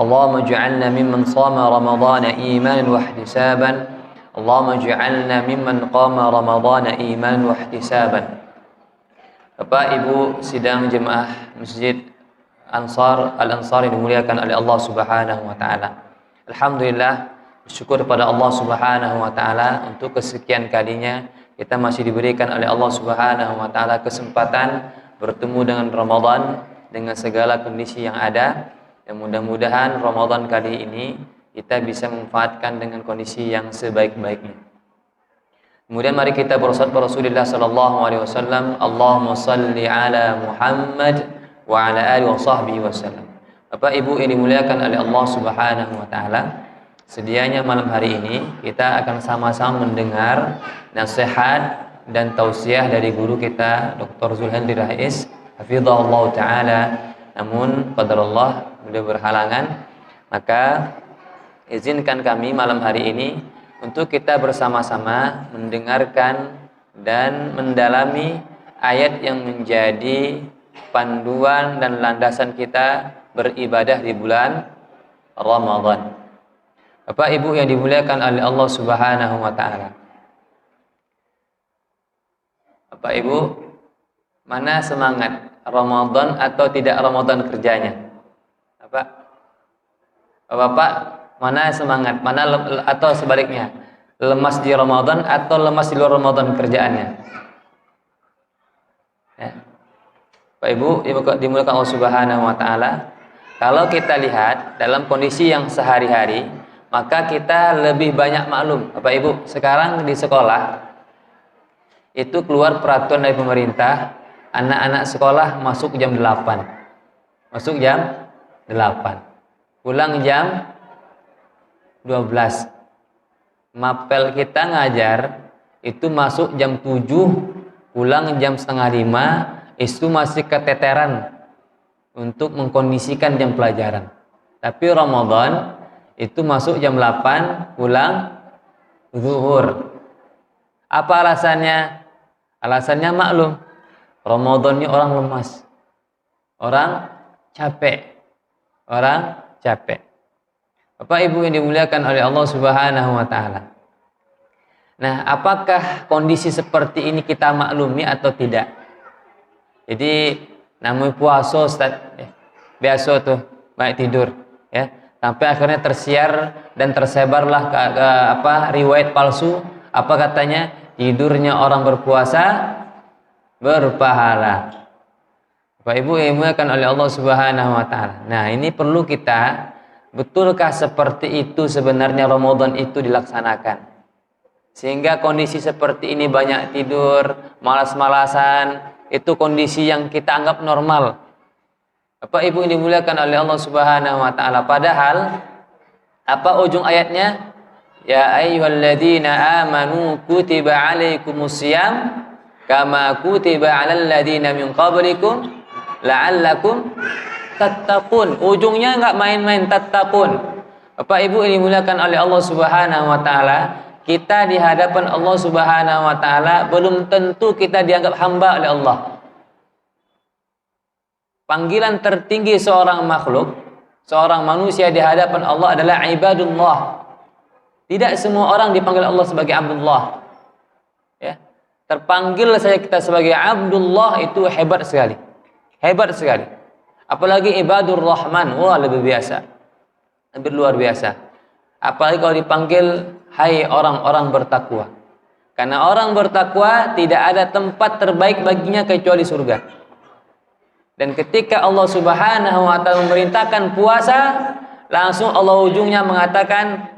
Allahumma ij'alna mimman shama ramadhana imanan wa ihtisaban. Allahumma ij'alna mimman qama ramadhana imanan wa ihtisaban. Bapak Ibu sidang jemaah Masjid Al-Ansar yang dimuliakan oleh Allah Subhanahu wa taala. Alhamdulillah, bersyukur kepada Allah Subhanahu wa taala untuk kesekian kalinya kita masih diberikan oleh Allah Subhanahu wa taala kesempatan bertemu dengan Ramadan dengan segala kondisi yang ada. Dan mudah-mudahan Ramadan kali ini kita bisa memanfaatkan dengan kondisi yang sebaik-baiknya. Kemudian mari kita bersalawat kepada Rasulullah sallallahu alaihi wasallam. Allahumma shalli ala Muhammad wa ala alihi wa sahbihi wasallam. Bapak Ibu yang dimuliakan oleh Allah Subhanahu wa taala, sedianya malam hari ini kita akan sama-sama mendengar nasihat dan tausiah dari guru kita Dr. Zulhandri Rais hafizahullah taala. Namun qadarullah beliau berhalangan, maka izinkan kami malam hari ini untuk kita bersama-sama mendengarkan dan mendalami ayat yang menjadi panduan dan landasan kita beribadah di bulan Ramadan. Bapak Ibu yang dimuliakan oleh Allah Subhanahu wa taala. Bapak Ibu, mana semangat Ramadan atau tidak Ramadan kerjanya? Bapak, mana semangat? Mana atau sebaliknya? Lemas di Ramadan atau lemas di luar Ramadan kerjaannya? Ya. Bapak Ibu dimuliakan Allah Subhanahu wa taala. Kalau kita lihat dalam kondisi yang sehari-hari, maka kita lebih banyak maklum. Bapak Ibu, sekarang di sekolah itu keluar peraturan dari pemerintah, anak-anak sekolah masuk jam 8. Masuk jam 8. Pulang jam 12. Mapel kita ngajar itu masuk jam 7, pulang jam setengah 5, itu masih keteteran untuk mengkondisikan jam pelajaran. Tapi Ramadan itu masuk jam 8, pulang zuhur. Apa alasannya? Alasannya maklum, Ramadan ini orang lemas, orang capek. Bapak Ibu yang dimuliakan oleh Allah Subhanahu wa taala. Nah, apakah kondisi seperti ini kita maklumi atau tidak? Jadi namanya puasa Ustaz, biasa tuh baik tidur, ya. Sampai akhirnya tersiar dan tersebarlah riwayat palsu. Apa katanya? Tidurnya orang berpuasa berpahala. Bapak Ibu yang dimuliakan oleh Allah Subhanahu wa taala. Nah, ini perlu kita, betulkah seperti itu sebenarnya Ramadan itu dilaksanakan? Sehingga kondisi seperti ini banyak tidur, malas-malasan, itu kondisi yang kita anggap normal. Bapak Ibu yang dimuliakan oleh Allah Subhanahu wa taala. Padahal apa ujung ayatnya? Ya ayyuhalladzina amanu kutiba alaikumusiyam kama kutiba alal ladzina min qablikum la'allakum tattaqun. Ujungnya enggak main-main, tattaqun. Bapak Ibu ini dimuliakan oleh Allah Subhanahu wa taala, kita di hadapan Allah Subhanahu wa taala belum tentu kita dianggap hamba oleh Allah. Panggilan tertinggi seorang makhluk, seorang manusia di hadapan Allah adalah ibadullah. Tidak semua orang dipanggil Allah sebagai Abdullah. Ya. Terpanggil saja kita sebagai Abdullah itu hebat sekali. Hebat sekali. Apalagi ibadur rahman, wah lebih biasa. Lebih luar biasa. Apalagi kalau dipanggil hai orang-orang bertakwa. Karena orang bertakwa tidak ada tempat terbaik baginya kecuali surga. Dan ketika Allah Subhanahu wa taala memerintahkan puasa, langsung Allah ujungnya mengatakan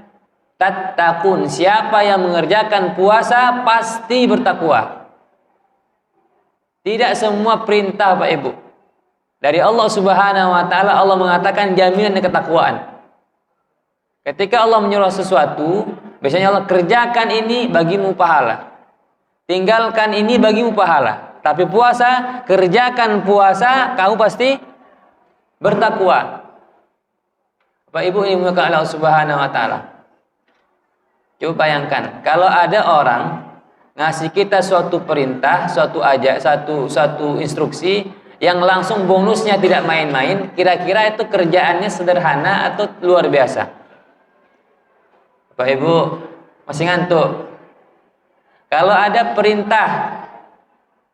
tattaqun. Siapa yang mengerjakan puasa pasti bertakwa. Tidak semua perintah Pak Ibu dari Allah Subhanahu wa taala Allah mengatakan jaminan ketakwaan. Ketika Allah menyuruh sesuatu, biasanya Allah kerjakan ini bagimu pahala, tinggalkan ini bagimu pahala. Tapi puasa, kerjakan puasa, kamu pasti bertakwa. Bapak Ibu ini dimuliakan Allah Subhanahu wa taala. Coba bayangkan, kalau ada orang ngasih kita suatu perintah, suatu instruksi yang langsung bonusnya tidak main-main, kira-kira itu kerjaannya sederhana atau luar biasa? Bapak Ibu masih ngantuk? Kalau ada perintah,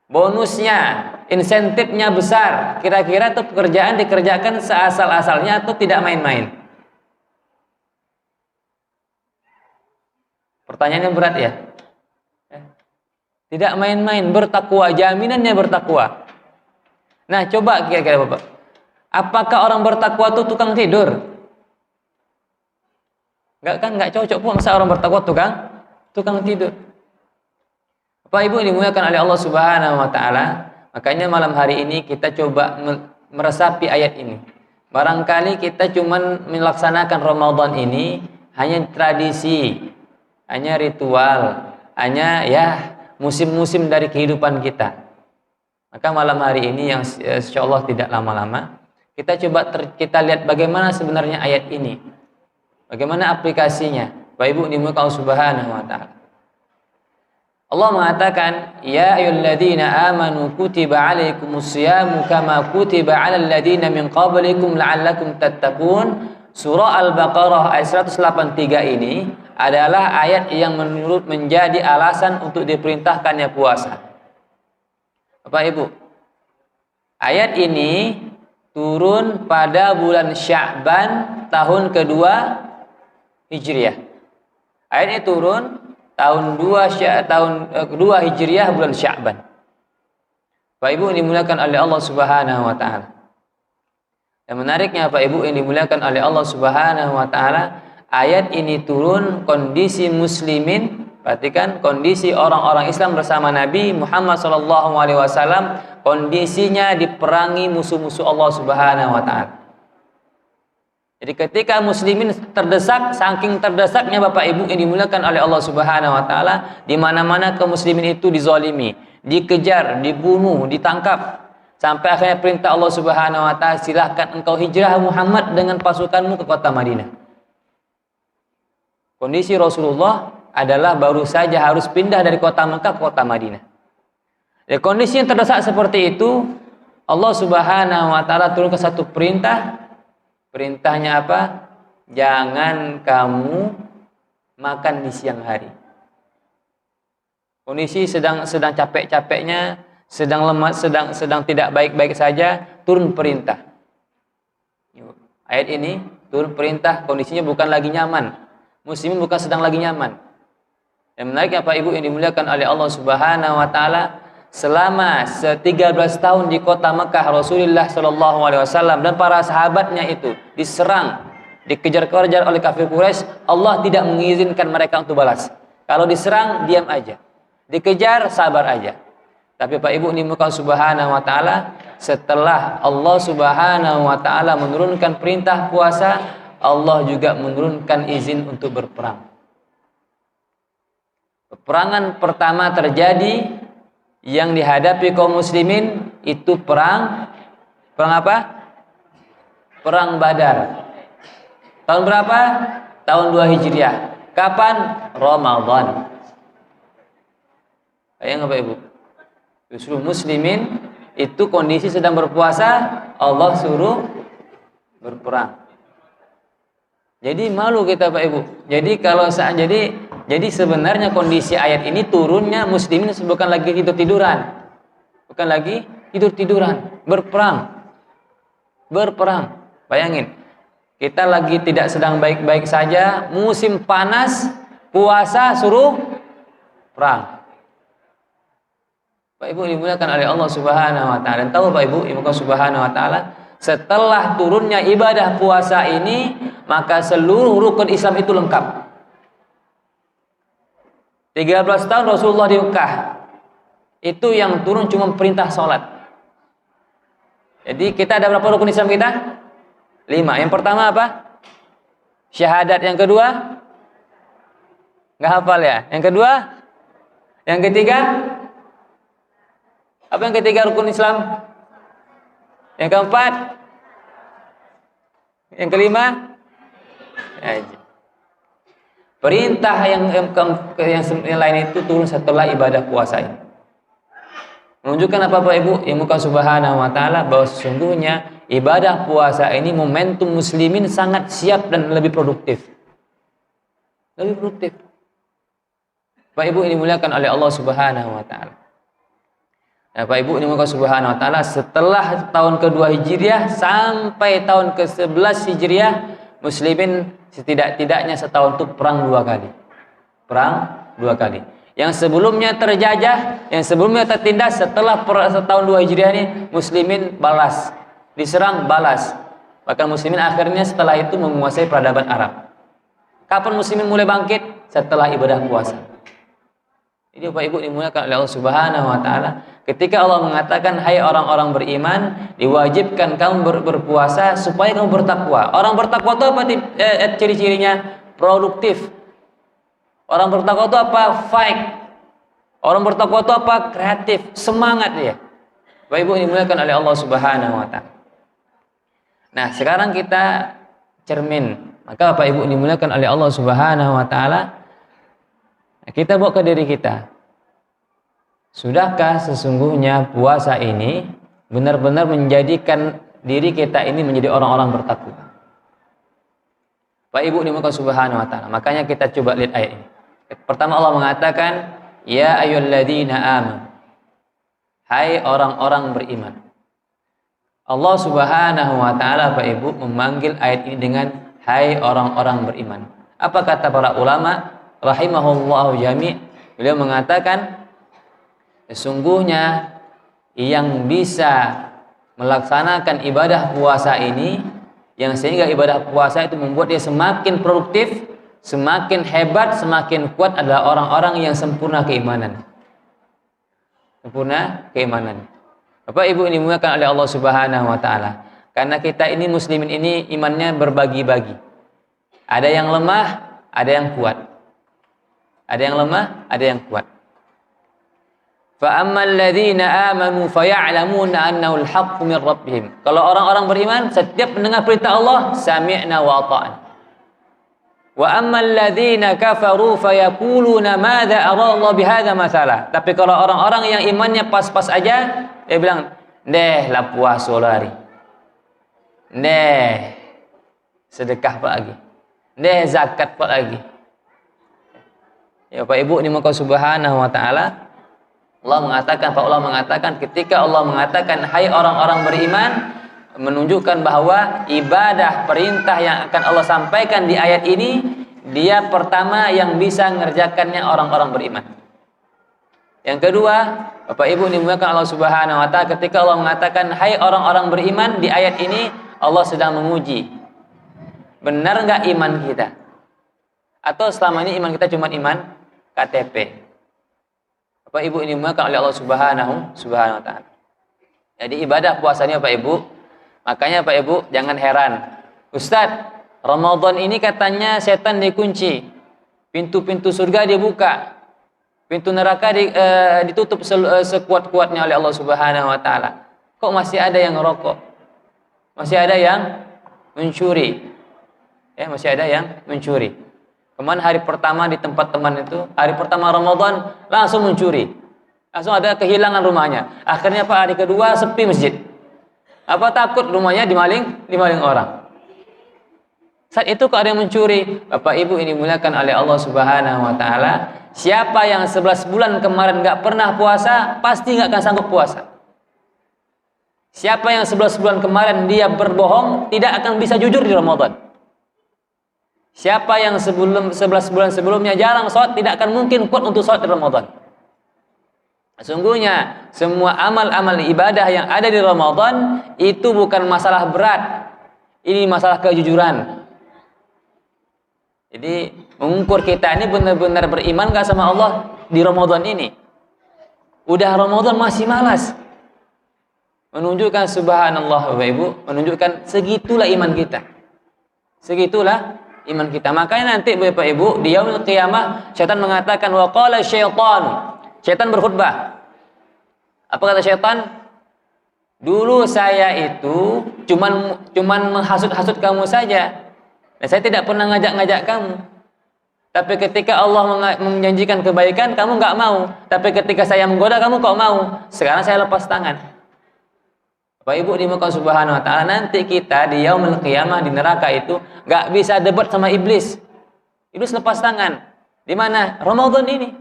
bonusnya, insentifnya besar, kira-kira itu pekerjaan dikerjakan seasal-asalnya atau tidak main-main? Pertanyaannya berat ya? Tidak main-main, bertakwa, jaminannya bertakwa. Nah, coba kira-kira Bapak, apakah orang bertakwa itu tukang tidur? Enggak cocok pun masa orang bertakwa tukang tidur. Bapak Ibu dimuliakan oleh Allah Subhanahu wa taala. Makanya malam hari ini kita coba meresapi ayat ini. Barangkali kita cuman melaksanakan Ramadan ini hanya tradisi, hanya ritual, hanya ya musim-musim dari kehidupan kita. Maka malam hari ini yang insyaallah tidak lama-lama, kita coba kita lihat bagaimana sebenarnya ayat ini. Bagaimana aplikasinya? Bapak Ibu dimuliakan Allah Subhanahu wa taala. Allah mengatakan, "Ya ayyuhalladzina amanu kutiba 'alaikumusyamu kama kutiba 'alal ladzina min qablikum la'allakum tattaqun." Surah Al-Baqarah ayat 183 ini adalah ayat yang menjadi alasan untuk diperintahkannya puasa. Bapak Ibu, ayat ini turun pada bulan Sya'ban tahun kedua Hijriah. Ayat ini turun tahun kedua Hijriah bulan Sya'ban. Bapak Ibu yang dimuliakan oleh Allah Subhanahu wa taala. Dan menariknya Bapak Ibu yang dimuliakan oleh Allah Subhanahu wa taala, ayat ini turun kondisi muslimin, perhatikan kondisi orang-orang Islam bersama Nabi Muhammad SAW, kondisinya diperangi musuh-musuh Allah Subhanahu wa taala. Jadi ketika muslimin terdesak, saking terdesaknya Bapak Ibu yang dimuliakan oleh Allah Subhanahu wa taala, di mana-mana kaum muslimin itu dizalimi, dikejar, dibunuh, ditangkap, sampai akhirnya perintah Allah Subhanahu wa taala, silahkan engkau hijrah Muhammad dengan pasukanmu ke kota Madinah. Kondisi Rasulullah adalah baru saja harus pindah dari kota Mekah ke kota Madinah. Di kondisi yang terdesak seperti itu, Allah Subhanahu wa taala turunkan satu perintah. Perintahnya apa? Jangan kamu makan di siang hari. Kondisi sedang capek-capeknya, sedang lemah, sedang tidak baik-baik saja, turun perintah. Ayat ini turun perintah, kondisinya bukan lagi nyaman. Muslimin bukan sedang lagi nyaman. Dan menariknya Pak Ibu yang dimuliakan oleh Allah Subhanahu wa taala, selama 13 tahun di kota Mekah, Rasulullah SAW dan para sahabatnya itu diserang, dikejar-kejar oleh kafir Quraisy. Allah tidak mengizinkan mereka untuk balas. Kalau diserang, diam aja. Dikejar, sabar aja. Tapi Pak Ibu ini muka Subhanahu wa taala, setelah Allah Subhanahu wa taala menurunkan perintah puasa, Allah juga menurunkan izin untuk berperang. Peperangan pertama terjadi yang dihadapi kaum muslimin itu perang apa? Perang Badar. Tahun berapa? Tahun 2 Hijriah. Kapan? Ramadan. Bayang Bapak Ibu? Justru muslimin itu kondisi sedang berpuasa, Allah suruh berperang. Jadi malu kita Pak Ibu. Jadi sebenarnya kondisi ayat ini turunnya muslimin bukan lagi tidur-tiduran. Bukan lagi tidur-tiduran, berperang. Berperang. Bayangin, kita lagi tidak sedang baik-baik saja, musim panas, puasa suruh perang. Pak Ibu dimuliakan oleh Allah Subhanahu wa taala. Dan tahu Pak Ibu, Allah Subhanahu wa taala, setelah turunnya ibadah puasa ini, maka seluruh rukun Islam itu lengkap. 13 tahun Rasulullah di Mekah, itu yang turun cuma perintah sholat. Jadi kita ada berapa rukun Islam kita? 5. Yang pertama apa? Syahadat. Yang kedua? Nggak hafal ya? Yang kedua? Yang ketiga? Apa yang ketiga rukun Islam? Yang keempat? Yang kelima? Perintah yang lain itu turun setelah ibadah puasa ini. Menunjukkan apa Bapak Ibu? Yang muka subhanahu wa ta'ala bahwa sesungguhnya ibadah puasa ini momentum muslimin sangat siap dan lebih produktif. Lebih produktif. Bapak Ibu ini dimuliakan oleh Allah Subhanahu wa taala. Nah, Bapak Ibu ini muka subhanahu wa taala setelah tahun kedua Hijriah sampai tahun ke-11 Hijriah, muslimin setidak-tidaknya setahun itu perang 2 kali. Perang 2 kali. Yang sebelumnya terjajah, yang sebelumnya tertindas, setelah setahun 2 Hijriah ini muslimin balas, diserang balas. Bahkan muslimin akhirnya setelah itu menguasai peradaban Arab. Kapan muslimin mulai bangkit? Setelah ibadah puasa. Jadi Bapak Ibu dimuliakan oleh Allah Subhanahu wa taala, ketika Allah mengatakan hai orang-orang beriman, diwajibkan kamu berpuasa supaya kamu bertakwa. Orang bertakwa itu apa ciri-cirinya? Produktif. Orang bertakwa itu apa? Fight. Orang bertakwa itu apa? Kreatif, semangat dia. Bapak Ibu dimuliakan oleh Allah Subhanahu wa taala. Nah, sekarang kita cermin. Maka Bapak Ibu dimuliakan oleh Allah Subhanahu wa taala, kita bawa ke diri kita. Sudahkah sesungguhnya puasa ini benar-benar menjadikan diri kita ini menjadi orang-orang bertakwa? Bapak Ibu dimuliakan Subhanahu wa taala. Makanya kita coba lihat ayat ini. Pertama Allah mengatakan, ya ayyuhalladzina amanu. Hai orang-orang beriman. Allah Subhanahu wa taala Bapak Ibu memanggil ayat ini dengan hai orang-orang beriman. Apa kata para ulama rahimahullahu jami'? Beliau mengatakan sesungguhnya yang bisa melaksanakan ibadah puasa ini, yang sehingga ibadah puasa itu membuat dia semakin produktif, semakin hebat, semakin kuat adalah orang-orang yang sempurna keimanan. Sempurna keimanan. Bapak Ibu ini dimuliakan oleh Allah Subhanahu wa taala. Karena kita ini muslimin ini imannya berbagi-bagi. Ada yang lemah, ada yang kuat. Ada yang lemah, ada yang kuat. Fa ammal ladzina amanu faya'lamuna annahu al-haqqu min rabbihim. Kalau orang-orang beriman, setiap mendengar perintah Allah, sami'na wa ata'na. Wa ammal ladzina kafaru fayaquluna madza ara Allah bihadza mathala. Tapi kalau orang-orang yang imannya pas-pas aja, dia bilang, "Deh, la puasa lari. Deh, sedekah pak lagi. Deh, zakat pak lagi." Ya Bapak Ibu, ini muka subhanahu wa ta'ala, Allah mengatakan ketika Allah mengatakan hai orang-orang beriman, menunjukkan bahwa ibadah perintah yang akan Allah sampaikan di ayat ini, dia pertama yang bisa mengerjakannya orang-orang beriman. Yang kedua, Bapak Ibu dimuliakan Allah Subhanahu wa taala, ketika Allah mengatakan hai orang-orang beriman, di ayat ini Allah sedang menguji benar enggak iman kita, atau selama ini iman kita cuma iman KTP. Bapak Ibu ini dimuliakan oleh Allah Subhanahu wa taala. Jadi ibadah puasanya Bapak Ibu, makanya Bapak Ibu jangan heran, Ustadz, Ramadan ini katanya setan dikunci, pintu-pintu surga dibuka, pintu neraka ditutup sekuat-kuatnya oleh Allah Subhanahu wa taala. Kok masih ada yang ngerokok? Masih ada yang mencuri. Ya, masih ada yang mencuri. Kemarin hari pertama di tempat teman itu, hari pertama Ramadan langsung mencuri. Langsung ada kehilangan rumahnya. Akhirnya Pak, hari kedua sepi masjid. Apa takut rumahnya dimaling orang. Saat itu kok ada yang mencuri. Bapak Ibu ini dimuliakan oleh Allah Subhanahu wa taala. Siapa yang 11 bulan kemarin enggak pernah puasa, pasti enggak akan sanggup puasa. Siapa yang 11 bulan kemarin dia berbohong, tidak akan bisa jujur di Ramadan. Siapa yang 11 bulan sebelumnya jarang sholat, tidak akan mungkin kuat untuk sholat di Ramadan. Sesungguhnya semua amal-amal ibadah yang ada di Ramadan itu bukan masalah berat. Ini masalah kejujuran. Jadi mengukur kita ini benar-benar beriman gak sama Allah di Ramadan ini. Udah Ramadan masih malas. Menunjukkan subhanallah Bapak Ibu, menunjukkan segitulah iman kita. Segitulah iman kita. Makanya nanti Bapak Ibu di yaumul qiyamah syaitan mengatakan wa qala syaitan. Syaitan berkhutbah. Apa kata syaitan? Dulu saya itu cuman menghasut-hasut kamu saja. Dan saya tidak pernah ngajak-ngajak kamu. Tapi ketika Allah menjanjikan kebaikan, kamu nggak mau. Tapi ketika saya menggoda, kamu kok mau. Sekarang saya lepas tangan. Bapak Ibu dimuliakan Subhanahu wa taala, nanti kita di yaumul qiyamah di neraka itu nggak bisa debat sama iblis. Iblis lepas tangan. Di mana? Ramadan ini.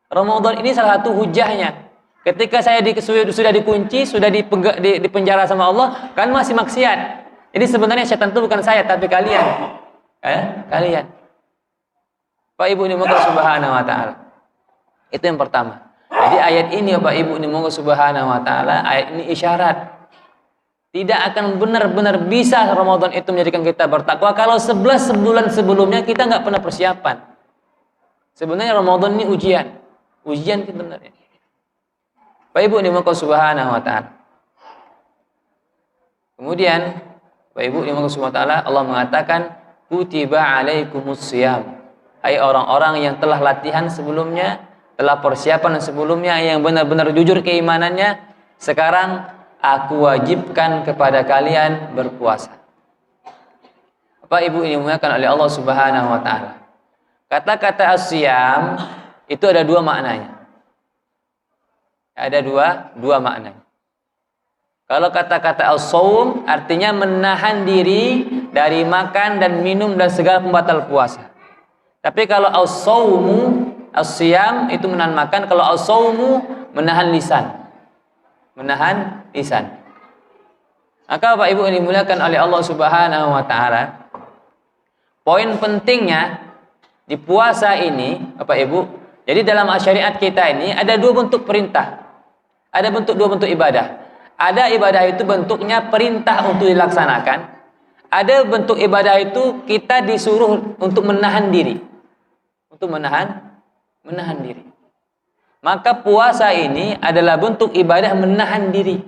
Ramadan ini salah satu hujahnya. Ketika saya sudah dikunci, sudah dipenjara sama Allah, kan masih maksiat. Jadi sebenarnya setan itu bukan saya, tapi kalian. Kalian. Pak Ibu dimuliakan Subhanahu wa taala. Itu yang pertama. Jadi ayat ini Bapak Ibu dimuliakan Subhanahu wa taala, ayat ini isyarat tidak akan benar-benar bisa Ramadan itu menjadikan kita bertakwa kalau 11 bulan sebelumnya kita nggak pernah persiapan. Sebenarnya Ramadan ini ujian sebenarnya. Bapak Ibu dimuliakan Subhanahu wa taala. Kemudian Bapak Ibu dimuliakan Subhanahu wa taala, Allah mengatakan kutiba alaikumus shiyam. Hai orang-orang yang telah latihan sebelumnya, telah persiapan sebelumnya, yang benar-benar jujur keimanannya, sekarang aku wajibkan kepada kalian berpuasa. Bapak Ibu ini dimuliakan oleh Allah Subhanahu wa taala. Kata-kata as-siyam itu ada dua maknanya. Ada dua maknanya. Kalau kata-kata as-saum artinya menahan diri dari makan dan minum dan segala pembatal puasa. Tapi kalau as-saumu, as-siyam itu menahan makan, kalau as-saumu menahan lisan. Menahan lisan. Maka Bapak Ibu yang dimuliakan oleh Allah Subhanahu wa taala, poin pentingnya di puasa ini, Bapak Ibu, jadi dalam syariat kita ini ada dua bentuk perintah. Ada dua bentuk ibadah. Ada ibadah itu bentuknya perintah untuk dilaksanakan. Ada bentuk ibadah itu kita disuruh untuk menahan diri. Untuk menahan diri. Maka puasa ini adalah bentuk ibadah menahan diri.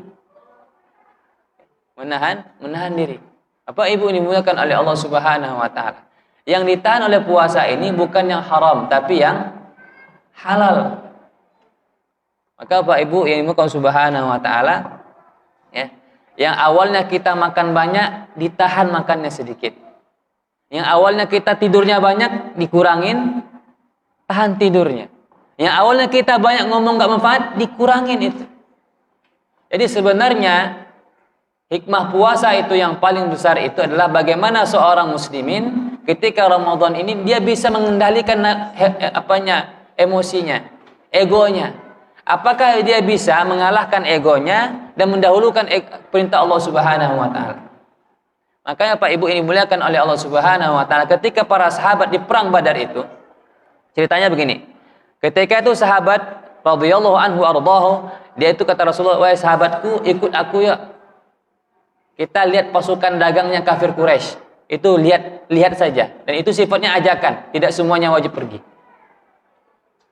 Menahan diri. Apa Ibu dimuliakan oleh Allah Subhanahu wa taala. Yang ditahan oleh puasa ini bukan yang haram, tapi yang halal. Maka Bapak Ibu yang dimuliakan Subhanahu wa taala, ya, yang awalnya kita makan banyak, ditahan makannya sedikit. Yang awalnya kita tidurnya banyak, dikurangin, tahan tidurnya. Yang awalnya kita banyak ngomong gak manfaat, dikurangin itu. Jadi sebenarnya hikmah puasa itu yang paling besar itu adalah bagaimana seorang muslimin ketika Ramadan ini dia bisa mengendalikan emosinya, egonya. Apakah dia bisa mengalahkan egonya dan mendahulukan perintah Allah Subhanahu wa taala? Makanya Pak Ibu ini dimuliakan oleh Allah Subhanahu wa taala, ketika para sahabat di perang Badar itu, ceritanya begini. Ketika itu sahabat radhiyallahu anhu ardahu, dia itu kata Rasulullah, "Wahai sahabatku, ikut aku ya. Kita lihat pasukan dagangnya kafir Quraisy." Itu lihat saja. Dan itu sifatnya ajakan, tidak semuanya wajib pergi.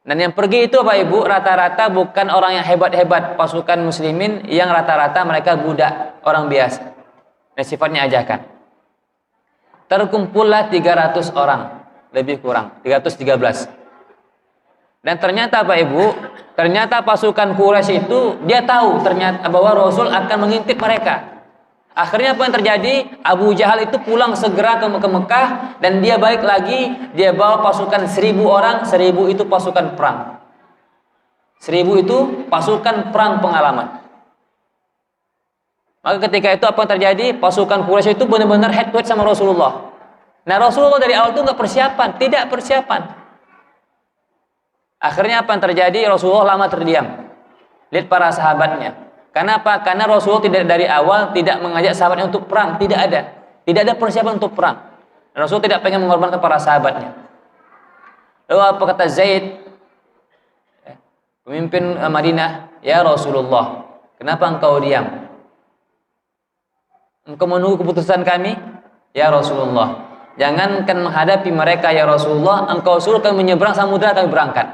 Dan yang pergi itu Bapak Ibu rata-rata bukan orang yang hebat-hebat, pasukan muslimin yang rata-rata mereka budak, orang biasa. Dan sifatnya ajakan. Terkumpullah 300 orang, lebih kurang, 313. Dan ternyata Bapak Ibu, ternyata pasukan Quraisy itu dia tahu ternyata bahwa Rasul akan mengintip mereka. Akhirnya apa yang terjadi? Abu Jahal itu pulang segera ke Mekah dan dia balik lagi, dia bawa pasukan 1000 orang, 1000 itu pasukan perang. 1000 itu pasukan perang pengalaman. Maka ketika itu apa yang terjadi? Pasukan Quraisy itu benar-benar head to head sama Rasulullah. Nah Rasulullah dari awal itu tidak persiapan. Akhirnya apa yang terjadi? Rasulullah lama terdiam. Lihat para sahabatnya. Kenapa? Karena Rasulullah tidak dari awal tidak mengajak sahabatnya untuk perang, tidak ada persiapan untuk perang. Rasul tidak pengen mengorbankan para sahabatnya. Lalu apa kata Zaid, pemimpin Madinah, "Ya Rasulullah, kenapa engkau diam? Engkau menunggu keputusan kami?" "Ya Rasulullah, jangankan menghadapi mereka ya Rasulullah, engkau suruh kami menyeberang samudra, kami berangkat."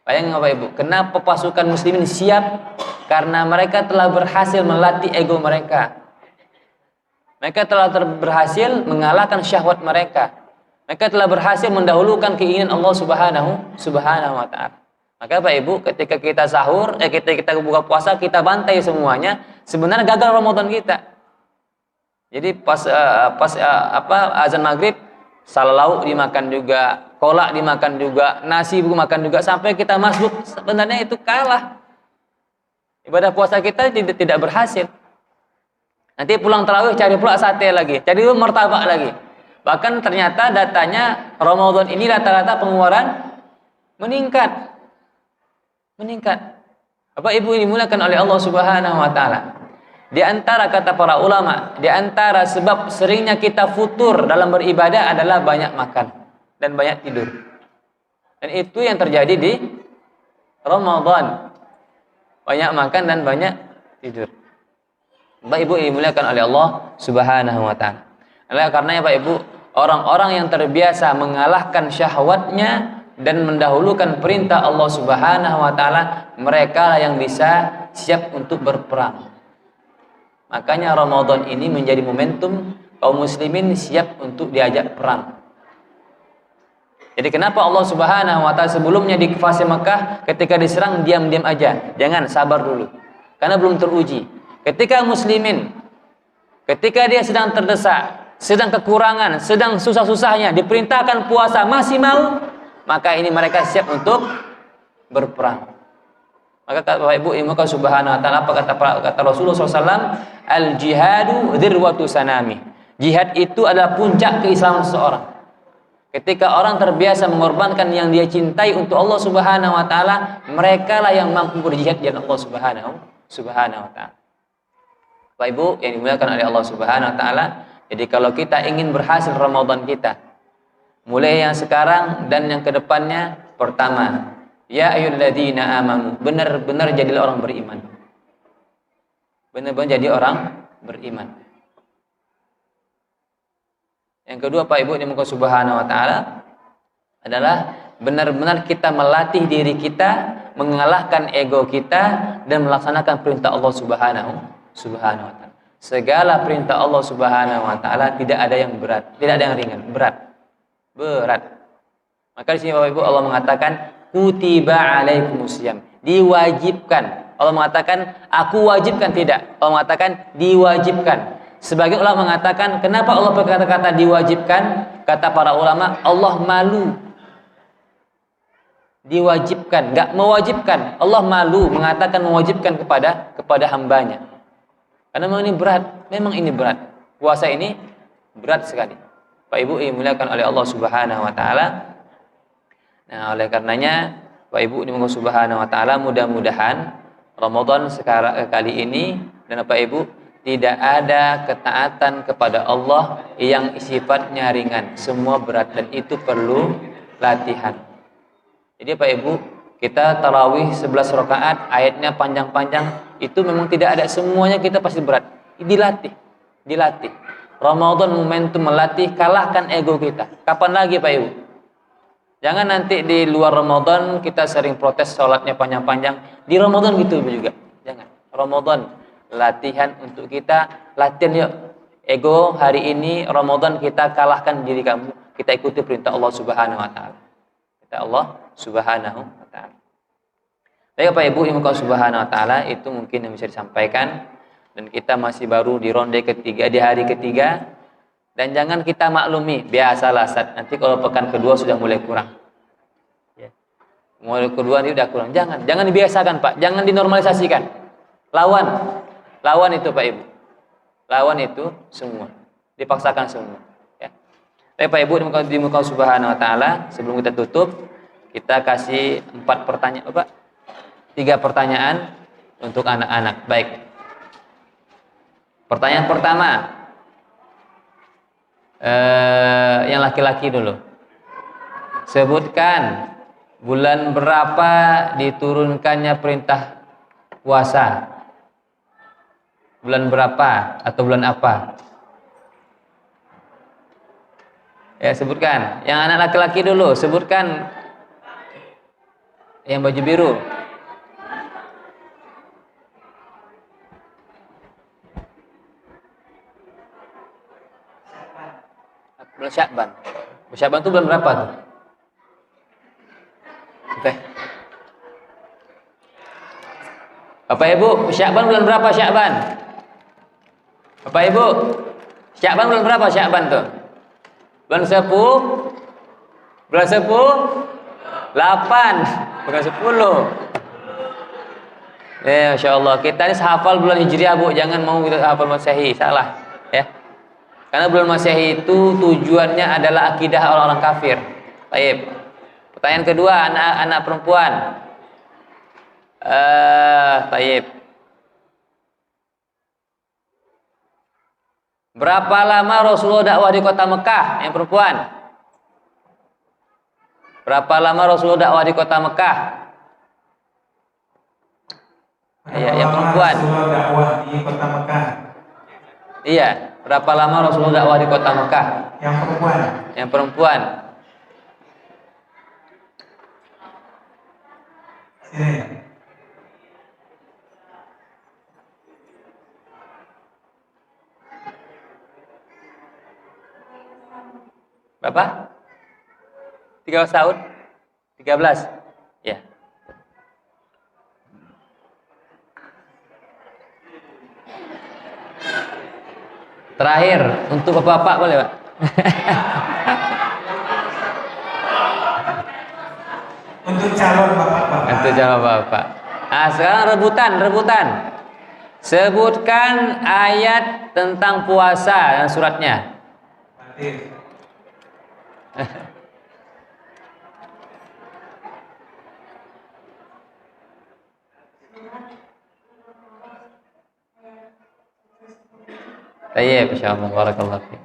Bayangin Bapak Ibu, kenapa pasukan muslimin siap? Karena mereka telah berhasil melatih ego mereka. Mereka telah berhasil mengalahkan syahwat mereka. Mereka telah berhasil mendahulukan keinginan Allah Subhanahu wa taala. Maka Bapak Ibu, ketika kita sahur, ketika kita buka puasa, kita bantai semuanya, sebenarnya gagal Ramadan kita. Jadi pas azan maghrib, Lauk dimakan juga, kolak dimakan juga, nasi dimakan juga, sampai kita masuk, sebenarnya itu kalah. Ibadah puasa kita tidak berhasil. Nanti pulang tarawih cari pula sate lagi, cari martabak lagi. Bahkan ternyata datanya Ramadan ini rata-rata pengeluaran meningkat. Bapak Ibu dimuliakan oleh Allah Subhanahu wa taala. Di antara kata para ulama, di antara sebab seringnya kita futur dalam beribadah adalah banyak makan dan banyak tidur. Dan itu yang terjadi di Ramadan. Banyak makan dan banyak tidur. Bapak Ibu dimuliakan oleh Allah Subhanahu wa taala. Oleh karenanya Bapak Ibu, orang-orang yang terbiasa mengalahkan syahwatnya dan mendahulukan perintah Allah Subhanahu wa taala, mereka lah yang bisa siap untuk berperang. Makanya Ramadan ini menjadi momentum kaum muslimin siap untuk diajak perang. Jadi kenapa Allah Subhanahu wa taala sebelumnya di fase Mekah ketika diserang diam-diam aja, jangan, sabar dulu. Karena belum teruji. Ketika muslimin, ketika dia sedang terdesak, sedang kekurangan, sedang susah-susahnya, diperintahkan puasa masih mau, maka ini mereka siap untuk berperang. Maka Bapak Ibu ilmu Subhanahu wa taala, apa kata Rasulullah SAW, al-jihadu dzirwatu sanami. Jihad itu adalah puncak keislaman seseorang. Ketika orang terbiasa mengorbankan yang dia cintai untuk Allah Subhanahu wa taala, mereka lah yang mampu berjihad di jalan Allah Subhanahu wa taala. Bapak Ibu yang dimuliakan oleh Allah Subhanahu wa taala, jadi kalau kita ingin berhasil Ramadan kita, mulai yang sekarang dan yang kedepannya, pertama, ya ayyuhalladzina amanu, benar-benar jadilah orang beriman. Benar-benar jadi orang beriman. Yang kedua Pak Ibu dimuliakan Subhanahu wa taala adalah benar-benar kita melatih diri kita, mengalahkan ego kita dan melaksanakan perintah Allah Subhanahu wa taala. Segala perintah Allah Subhanahu wa taala tidak ada yang berat, tidak ada yang ringan, berat. Maka di sini Bapak Ibu Allah mengatakan kutiba alaikumusiyam, diwajibkan. Allah mengatakan aku wajibkan, tidak. Allah mengatakan diwajibkan. Sebagian ulama mengatakan kenapa Allah berkata-kata diwajibkan? Kata para ulama, Allah malu. Diwajibkan, enggak mewajibkan. Allah malu mengatakan mewajibkan kepada hambanya. Karena memang ini berat. Puasa ini berat sekali. Pak Ibu dimuliakan oleh Allah Subhanahu wa taala. Nah, oleh karenanya Pak Ibu dimuliakan Subhanahu wa taala, mudah-mudahan Ramadan sekarang kali ini dan Pak Ibu tidak ada ketaatan kepada Allah yang sifatnya ringan, semua berat dan itu perlu latihan. Jadi Pak Ibu, kita tarawih 11 rakaat, ayatnya panjang-panjang, itu memang tidak ada, semuanya kita pasti berat. Dilatih. Ramadan momentum melatih, kalahkan ego kita. Kapan lagi Pak Ibu? Jangan nanti di luar Ramadan kita sering protes sholatnya panjang-panjang. Di Ramadan gitu juga. Jangan. Ramadan latihan untuk kita, latihan yuk. Ego hari ini Ramadan kita kalahkan diri kamu. Kita ikuti perintah Allah Subhanahu wa taala. Perintah Allah Subhanahu wa taala. Baik Bapak Ibu yang Subhanahu wa taala, itu mungkin yang bisa disampaikan. Dan kita masih baru di ronde ketiga, di hari ketiga. Dan jangan kita maklumi, biasalah nanti kalau pekan kedua sudah mulai kurang. Ya. Mulai kedua ini udah kurang. Jangan dibiasakan Pak, jangan dinormalisasikan. Lawan itu Pak Ibu. Lawan itu semua. Dipaksakan semua. Ya. Baik Pak Ibu di muka Subhanahu wa taala, sebelum kita tutup, kita kasih 3 pertanyaan untuk anak-anak. Baik. Pertanyaan pertama, yang laki-laki dulu. Sebutkan bulan berapa diturunkannya perintah puasa. Bulan berapa atau bulan apa? Ya, sebutkan. Yang anak laki-laki dulu, sebutkan. Yang baju biru. Bulan Sya'ban. Sya'ban itu bulan berapa tuh? Oke. Bapak Ibu, Sya'ban bulan berapa Sya'ban? Bapak Ibu, Sya'ban bulan berapa Sya'ban tuh? Bulan 10. Bulan 10. 8. Bukan 10. Ya, Masya Allah. Kita ini hafal bulan Hijriah, Bu. Jangan mau kita hafal Masehi. Salah. Ya. Karena bulan Masehi itu tujuannya adalah akidah orang-orang kafir. Baik. Pertanyaan kedua, anak-anak perempuan. Baik. Berapa lama Rasulullah dakwah di kota Mekah? Yang perempuan. Berapa lama Rasulullah dakwah di kota Mekah? Iya, yang perempuan. Rasulullah dakwah di kota Mekah. Iya, berapa lama Rasulullah dakwah di kota Mekah? Yang perempuan. Yang perempuan. Sini. Berapa? 13 tahun? 13? Ya. Terakhir, untuk bapak-bapak boleh, Pak? Untuk calon bapak-bapak. Untuk calon bapak. Nah, sekarang rebutan. Sebutkan ayat tentang puasa dan suratnya. Batin. Baik, insyaallah, barakallahu fiik.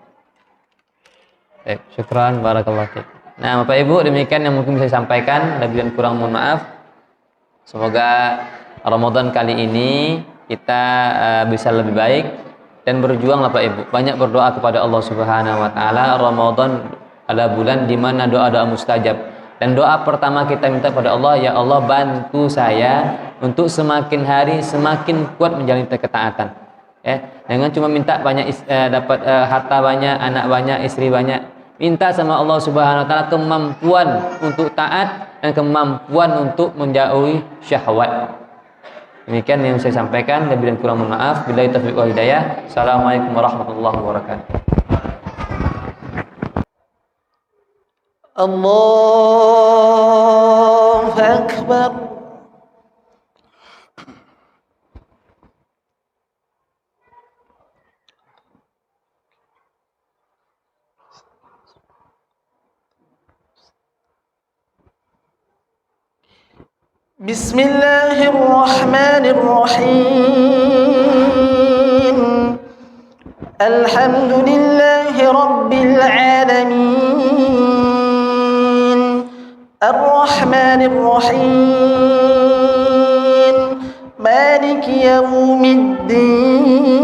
Baik, syukran, barakallahu fiik. Nah, Bapak Ibu, demikian yang mungkin bisa saya sampaikan, lebih dan kurang mohon maaf. Semoga Ramadan kali ini kita bisa lebih baik dan berjuang Bapak Ibu. Banyak berdoa kepada Allah Subhanahu wa taala. Ramadan adalah bulan di mana doa-doa mustajab. Dan doa pertama kita minta kepada Allah, ya Allah bantu saya untuk semakin hari semakin kuat menjalani ketaatan. Ya, jangan cuma minta banyak dapat harta banyak, anak banyak, istri banyak. Minta sama Allah Subhanahu wa taala kemampuan untuk taat dan kemampuan untuk menjauhi syahwat. Demikian yang saya sampaikan, lebih dan kurang mohon maaf. Billahi taufiq wal hidayah. Assalamualaikum warahmatullahi wabarakatuh. Allahu Akbar. بسم الله الرحمن الرحيم الحمد لله رب العالمين الرحمن الرحيم مالك يوم الدين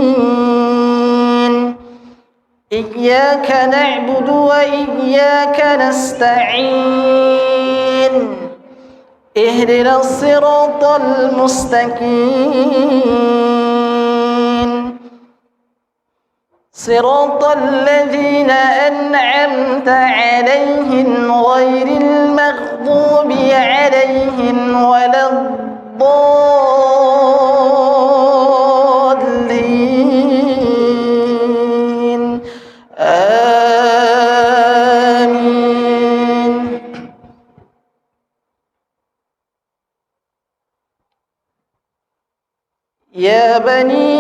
إياك نعبد وإياك نستعين اهدنا الصراط المستقيم صراط الذين أنعمت عليهم غير المغضوب عليهم ولا الضالين آمين. يا بني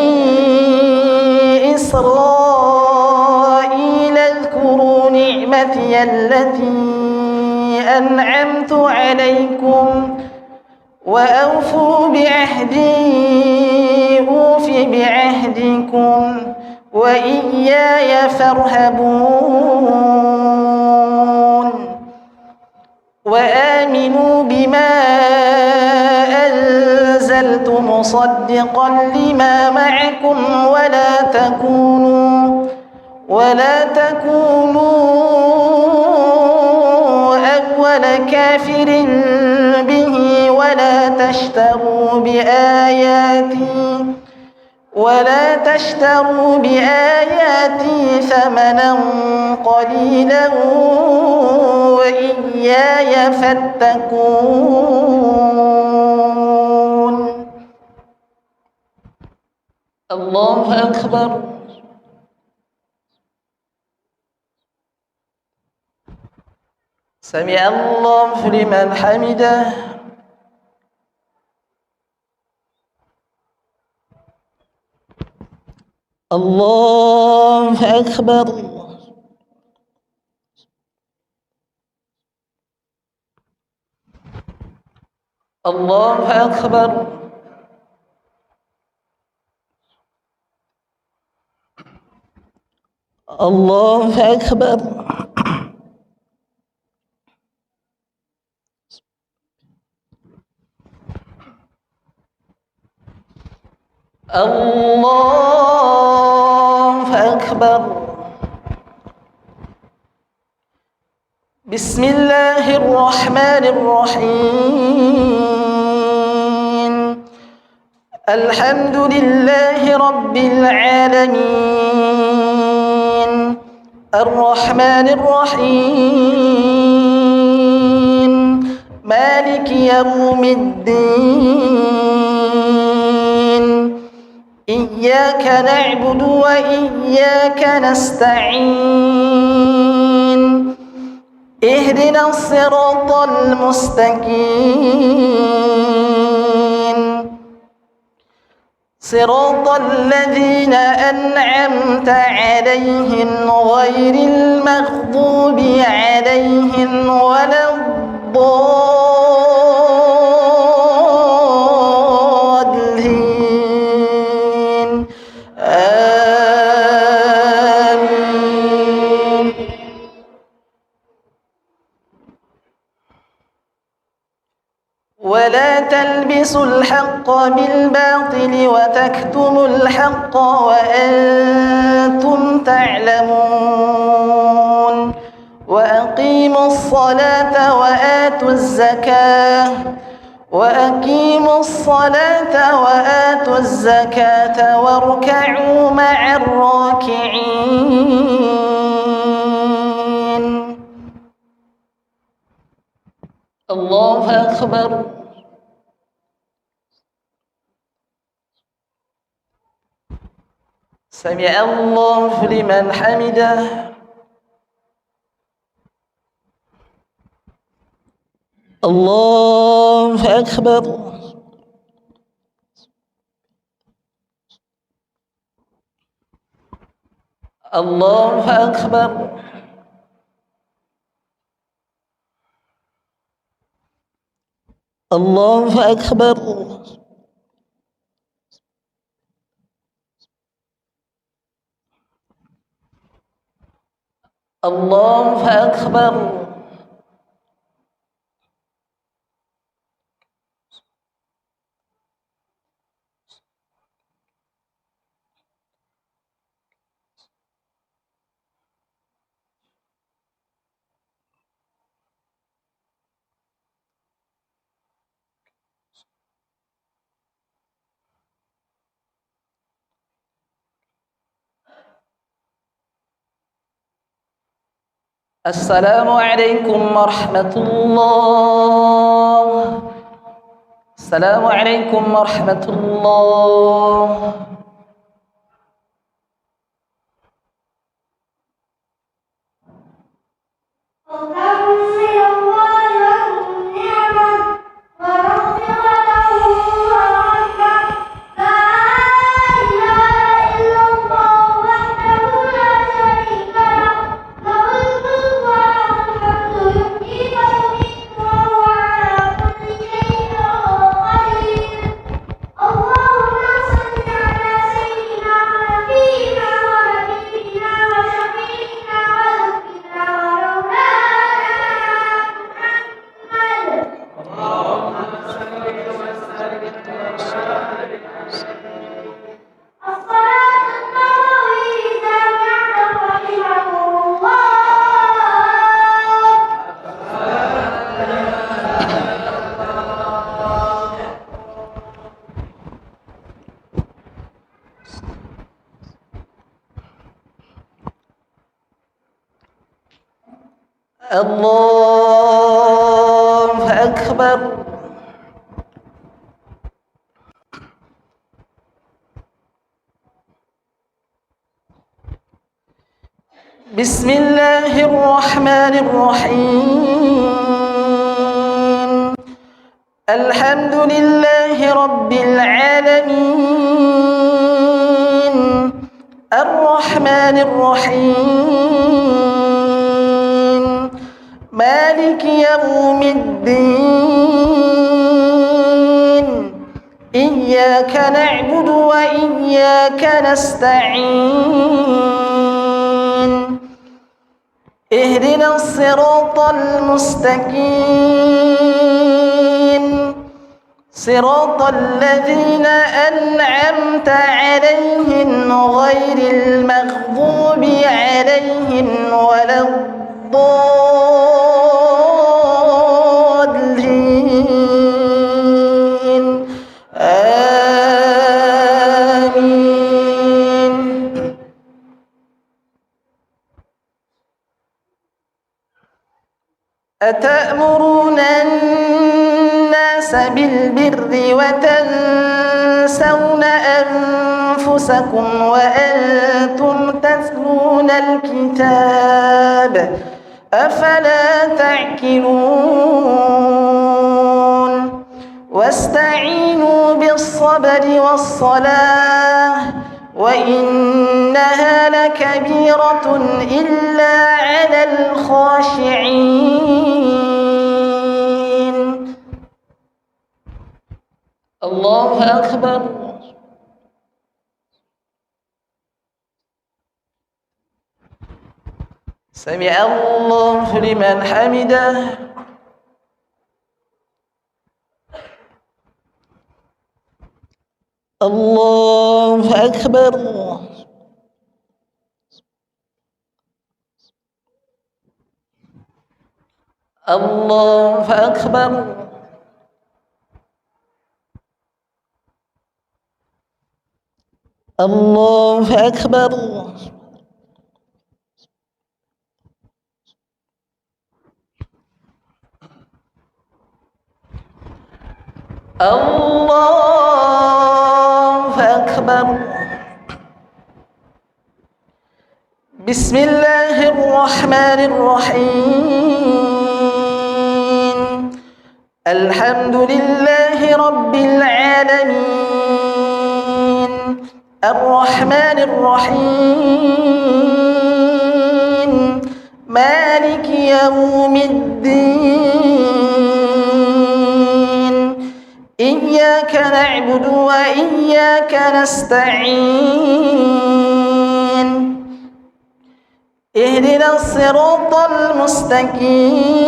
إسرائيل اذكروا نعمتي التي أنعمت عليكم وأوفوا بعهدي أوف بعهدكم وإياي فارهبون وآمنوا بما أنزلت مصدقا لما معكم ولا تكونوا أول كافر به ولا تشتروا بآياتي ثمنا قليلا وإياي فاتقون. الله أكبر. سمع الله لمن حمده. الله أكبر. الله أكبر. الله أكبر. الله أكبر. بسم الله الرحمن الرحيم. الحمد لله رب العالمين الرحمن الرحيم مالك يوم الدين إياك نعبد وإياك نستعين اهدنا الصراط المستقيم صراط الذين أنعمت عليهم غير المغضوب عليهم ولا الضالين آمين. ولا تلبسوا الحق بالباطل وتكتموا الحق وأنتم تعلمون وأقيموا الصلاة وآتوا الزكاة واركعوا مع الراكعين. الله أكبر. سمع الله لمن حمده. الله أكبر. الله أكبر. الله أكبر. الله أكبر. السلام عليكم ورحمة الله. السلام عليكم ورحمة الله. الله أكبر. بسم الله الرحمن الرحيم. الحمد لله رب العالمين الرحمن الرحيم مالك يوم الدين إياك نعبد وإياك نستعين اهدنا الصراط المستقيم صراط الذين أنعمت عليهم غير المغضوب عليهم ولا الضالين آمين. أتأمرون الناس بالبر وتنسون أنفسكم وأنتم تتلون الكتاب أفلا تعقلون واستعينوا بالصبر والصلاة وإنها لكبيرة إلا على الخاشعين. الله أكبر. سمع الله لمن حمده. الله أكبر. الله أكبر. الله أكبر. الله أكبر. بسم الله الرحمن الرحيم الحمد لله رب العالمين الرحمن الرحيم مالك يوم الدين إياك نعبد وإياك نستعين اهدنا الصراط المستقيم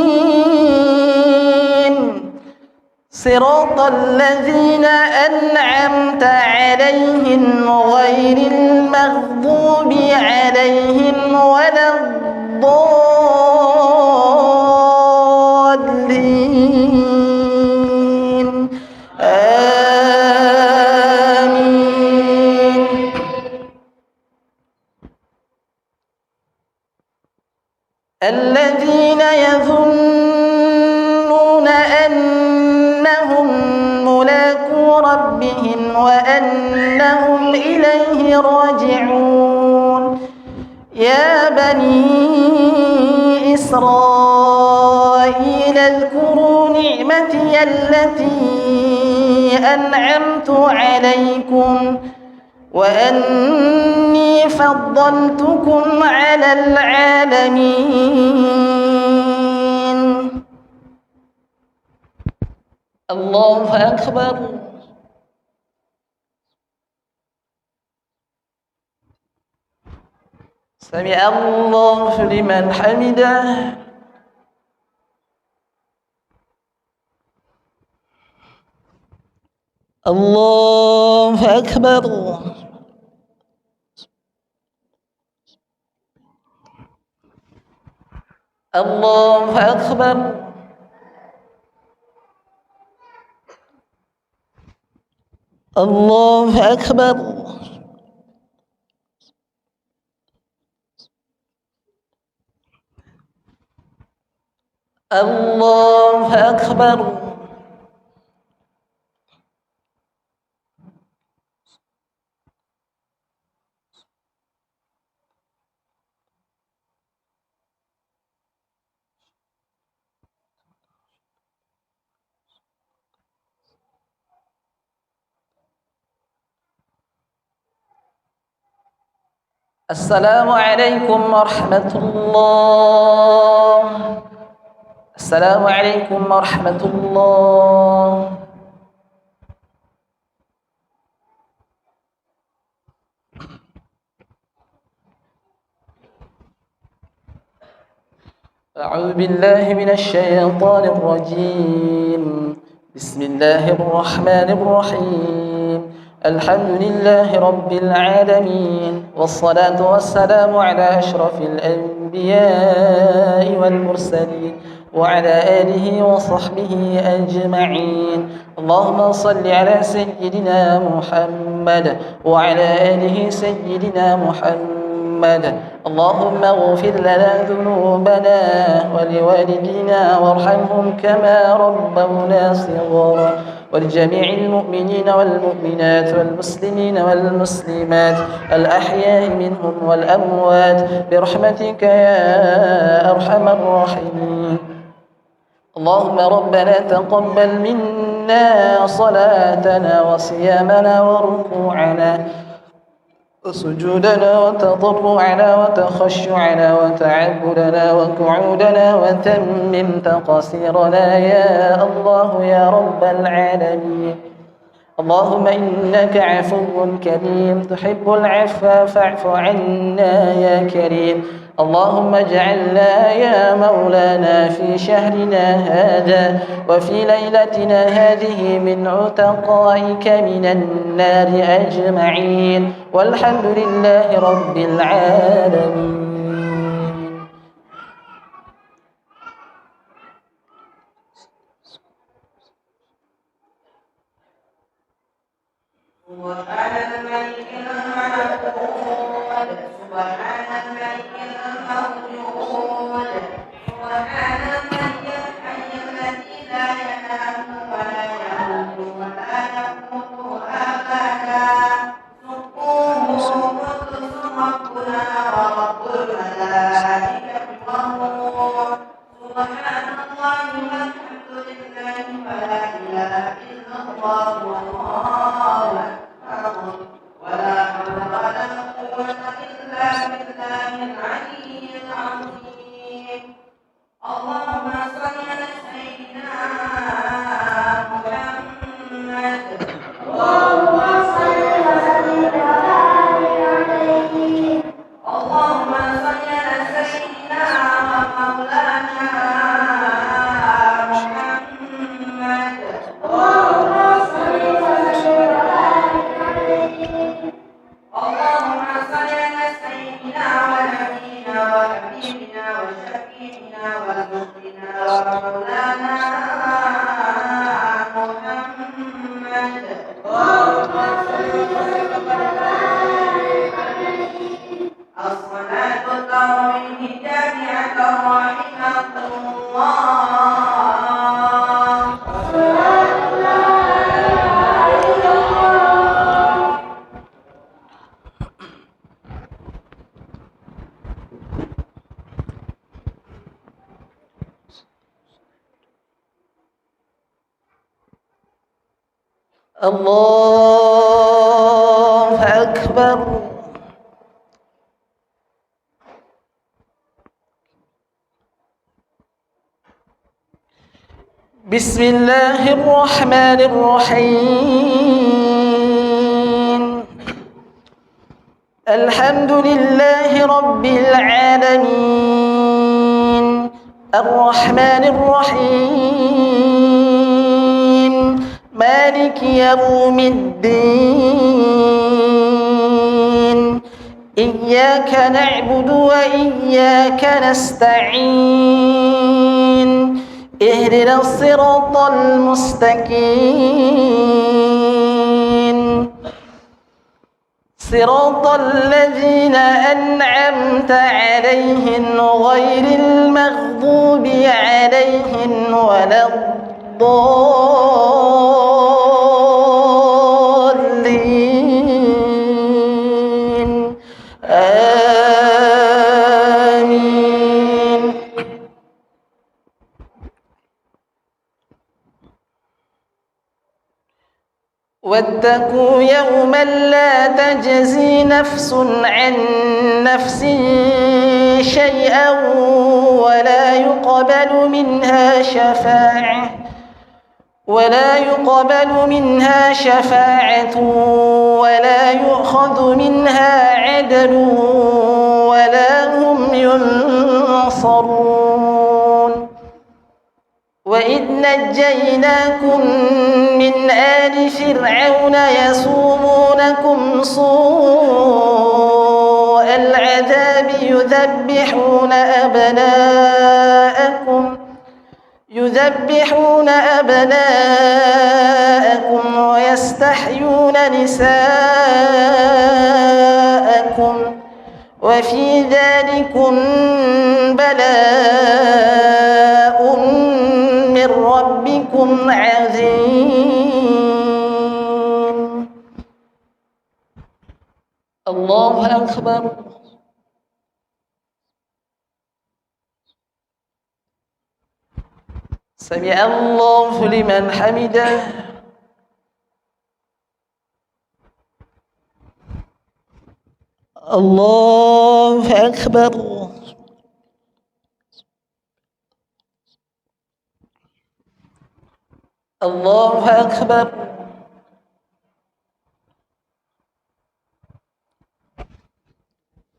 صراط الذين أنعمت عليهم غير المغضوب عليهم ولا الضالين آمين. الذين يظنون أنهم ملاقو ربهم وأنهم إليه راجعون يا بني إسرائيل اذكروا نعمتي التي أنعمت عليكم وأني فضلتكم على العالمين. الله أكبر. سمع الله لمن حمده. الله أكبر. الله أكبر. الله أكبر. الله أكبر. السلام عليكم ورحمة الله. السلام عليكم ورحمة الله. أعوذ بالله من الشيطان الرجيم. بسم الله الرحمن الرحيم. الحمد لله رب العالمين، والصلاة والسلام على أشرف الأنبياء والمرسلين وعلى آله وصحبه أجمعين. اللهم صل على سيدنا محمد وعلى آله سيدنا محمد. اللهم اغفر لنا ذنوبنا ولوالدينا وارحمهم كما ربونا صغارا، ولجميع المؤمنين والمؤمنات والمسلمين والمسلمات الأحياء منهم والأموات برحمتك يا أرحم الراحمين. اللهم ربنا تقبل منا صلاتنا وصيامنا وركوعنا وسجودنا وتضرعنا وتخشعنا وتعبدنا وقعودنا، وتمم تقصيرنا يا الله يا رب العالمين. اللهم إنك عفو كريم تحب العفو فاعف عنا يا كريم. اللهم اجعلنا يا مولانا في شهرنا هذا وفي ليلتنا هذه من عتقائك من النار أجمعين، والحمد لله رب العالمين. سبحان الملك الملكوت، سبحان الملك الموجود، سبحان الملك الحي الذي لا ينام ولا يموت ولا يموت أبدا. سبحانه قدس ربنا ورب الملائكة والروح. سبحان الله والحمد لله ولا إله إلا الله والله أكبر، ولا حول ولا قوة إلا بالله العلي العظيم. اللهم صل على سيدنا محمد. اللهم صل وسلم وبارك عليه. اللهم صل على سيدنا ومولانا محمد. اللهم صل وسلم وبارك عليه. اللهم صل على سيدنا ونبينا وحبيبنا وشفيعنا ومهدنا ومولانا محمد. اللهم صل وسلم وبارك عليه. الصلاة ترويه جامعة رحمة الله. الصلاة لا إله إلا الله. الله أكبر. بسم الله الرحمن الرحيم. الحمد لله رب العالمين، الرحمن الرحيم، مالك يوم الدين. إياك نعبد وإياك نستعين. اهدنا الصراط المستقيم، صراط الذين أنعمت عليهم غير المغضوب عليهم ولا الضالين. آمين. واتقوا يوما لا تجزي نفس عن نفس شيئا ولا يقبل منها شفاعة ولا يؤخذ منها عدل ولا هم ينصرون وإذ نجيناكم من آل فرعون يسومونكم سوء العذاب يذبحون أبناءكم ويستحيون نساءكم وفي ذلكم بلاء من ربكم عظيم. الله أكبر. سمع الله لمن حمده. الله أكبر. الله أكبر.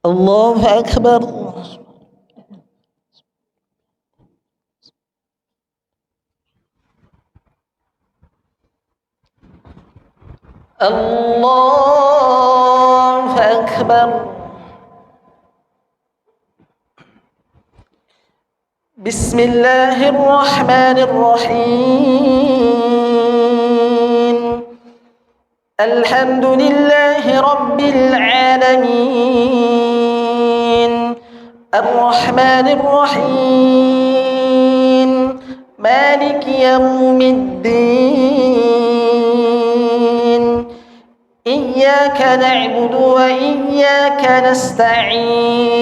الله أكبر. الله أكبر. بسم الله الرحمن الرحيم. الحمد لله رب العالمين الرحمن الرحيم مالك يوم الدين إياك نعبد وإياك نستعين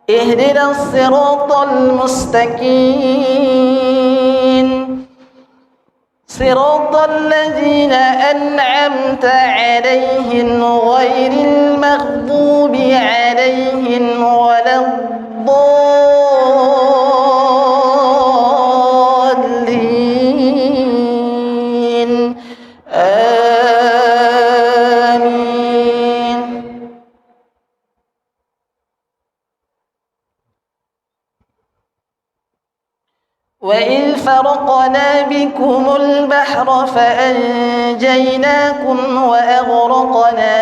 اهدنا الصراط المستقيم صراط الذين أنعمت عليهم غير المغضوب عليهم ولا الضالين آمين. وإذ فرقنا بكم البحر فأنجيناكم وأغرقنا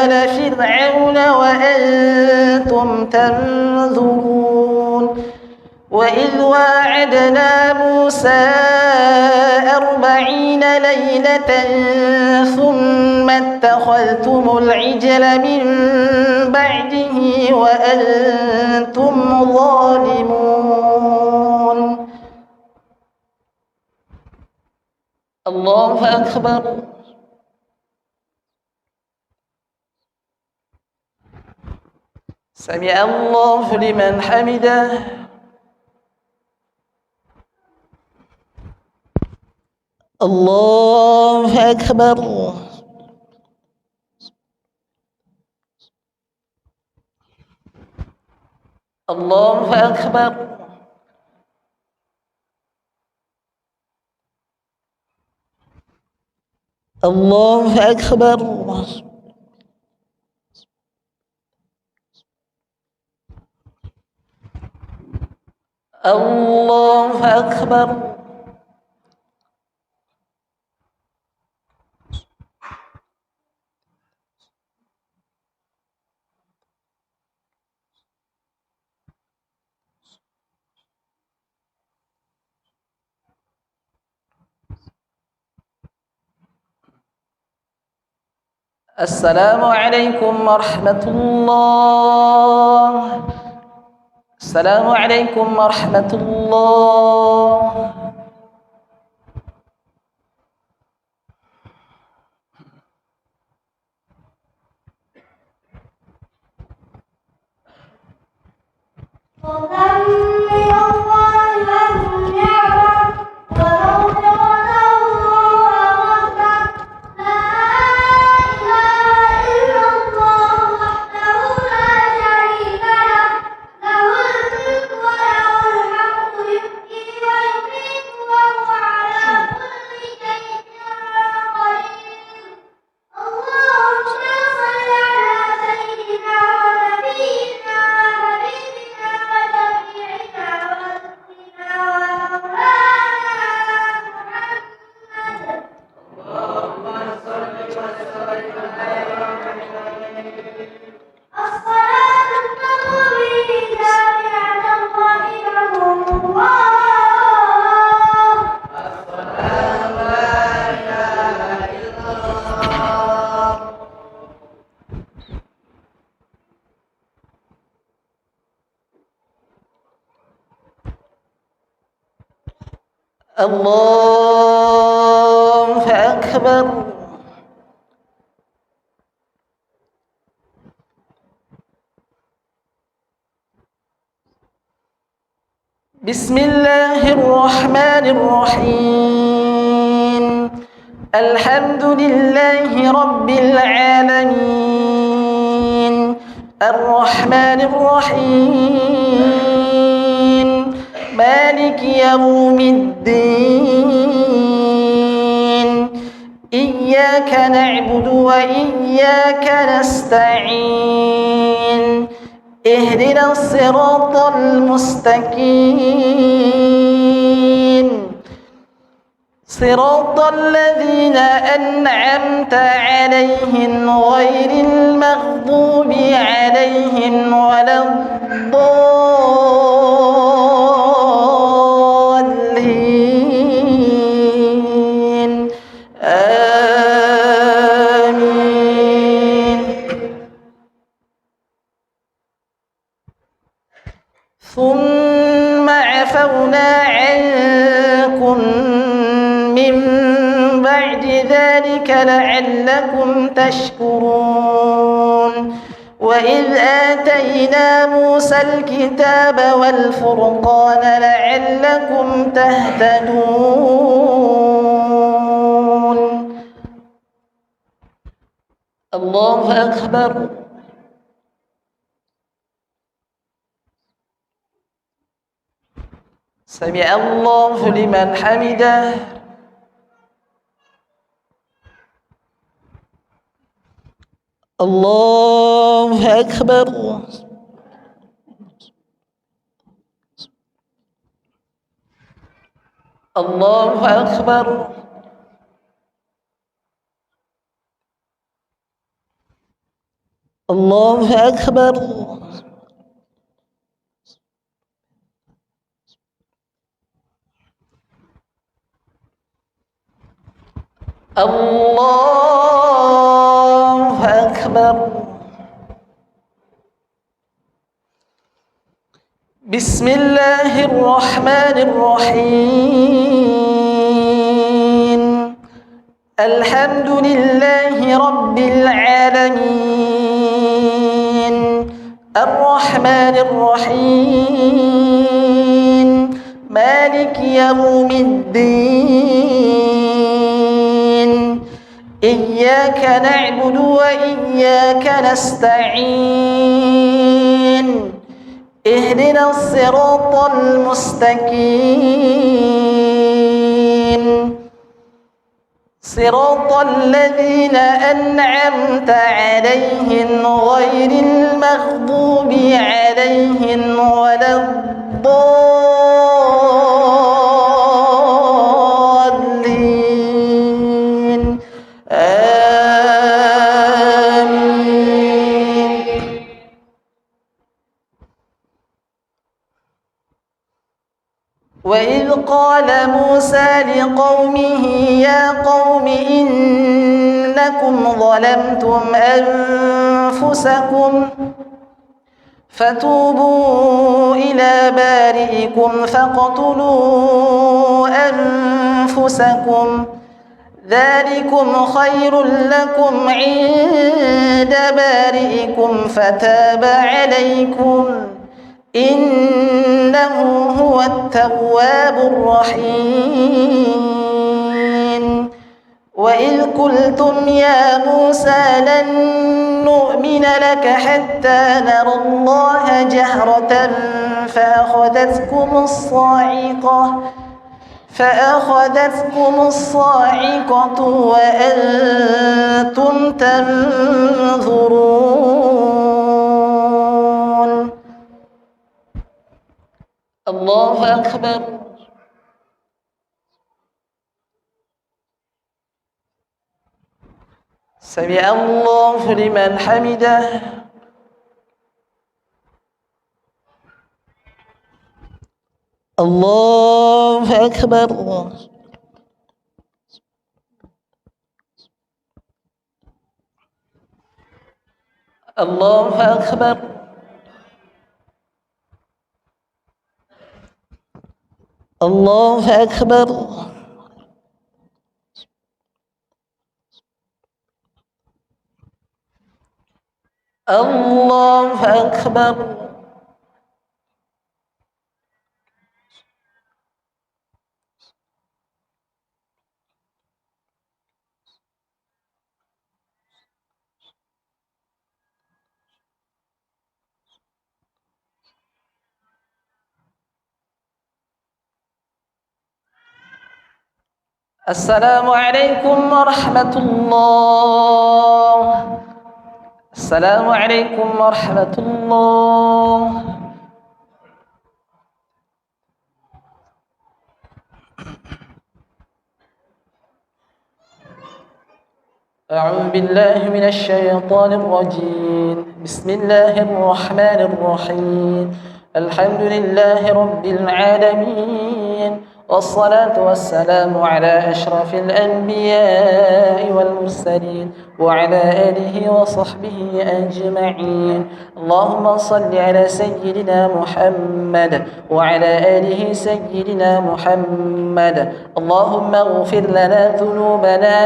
آل فرعون وأنتم تنظرون. وإذ واعدنا موسى 40 ليلة ثم اتخذتم العجل من بعده وأنتم ظالمون. الله أكبر. سمع الله لمن حمده. الله أكبر. الله أكبر. الله أكبر. الله أكبر. السلام عليكم ورحمة الله. السلام عليكم ورحمة الله. وكم من الله له نعمة ولو ترى الله أكبر. بسم الله الرحمن الرحيم. الحمد لله رب العالمين الرحمن الرحيم مالك يوم الدين إياك نعبد وإياك نستعين اهدنا الصراط المستقيم صراط الذين أنعمت عليهم غير المغضوب عليهم ولا الضالين آمين. ثم عفونا عنكم من بعد ذلك لعلكم تشكرون. وإذ آتينا موسى الكتاب والفرقان لعلكم تهتدون. الله أكبر. سمع الله لمن حمده. الله أكبر. الله أكبر. الله أكبر. الله أكبر. بسم الله الرحمن الرحيم. الحمد لله رب العالمين الرحمن الرحيم مالك يوم الدين إياك نعبد وإياك نستعين اهدنا الصراط المستقيم صراط الذين أنعمت عليهم غير المغضوب عليهم ولا الضالين آمين. وإذ قال موسى لقومه يا قوم إنكم ظلمتم أنفسكم فتوبوا إلى بارئكم فاقتلوا أنفسكم ذلكم خير لكم عند بارئكم فتاب عليكم إنه هو التواب الرحيم. وإذ قلتم يا موسى لن نؤمن لك حتى نرى الله جهرة فأخذتكم الصاعقة وأنتم تنظرون. الله أكبر. سمع الله لمن حمده. الله أكبر. الله أكبر. الله أكبر. الله أكبر. السلام عليكم ورحمة الله. السلام عليكم ورحمة الله. أعوذ بالله من الشيطان الرجيم. بسم الله الرحمن الرحيم. الحمد لله رب العالمين، والصلاة والسلام على أشرف الأنبياء والمرسلين وعلى آله وصحبه أجمعين. اللهم صل على سيدنا محمد وعلى آله سيدنا محمد. اللهم اغفر لنا ذنوبنا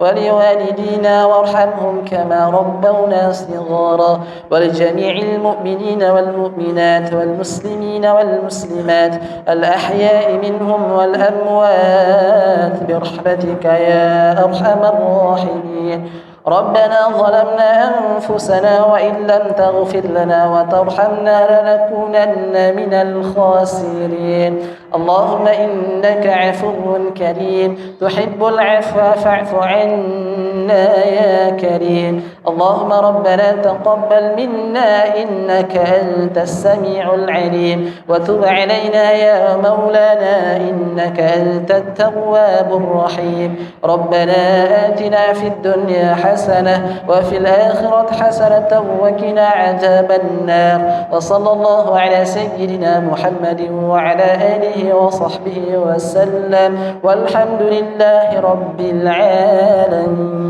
ولوالدينا وارحمهم كما ربونا صغارا، ولجميع المؤمنين والمؤمنات والمسلمين والمسلمات الأحياء منهم والأموات برحمتك يا أرحم الراحمين. ربنا ظلمنا أنفسنا وإن لم تغفر لنا وترحمنا لنكونن من الخاسرين. اللهم إنك عفو كريم تحب العفو فاعف عنا يا كريم. اللهم ربنا تقبل منا إنك أنت السميع العليم، وتب علينا يا مولانا إنك أنت التواب الرحيم. ربنا آتنا في الدنيا حسنة وفي الآخرة حسنة وقنا عذاب النار. وصلى الله على سيدنا محمد وعلى آله وصحبه وسلم، والحمد لله رب العالمين.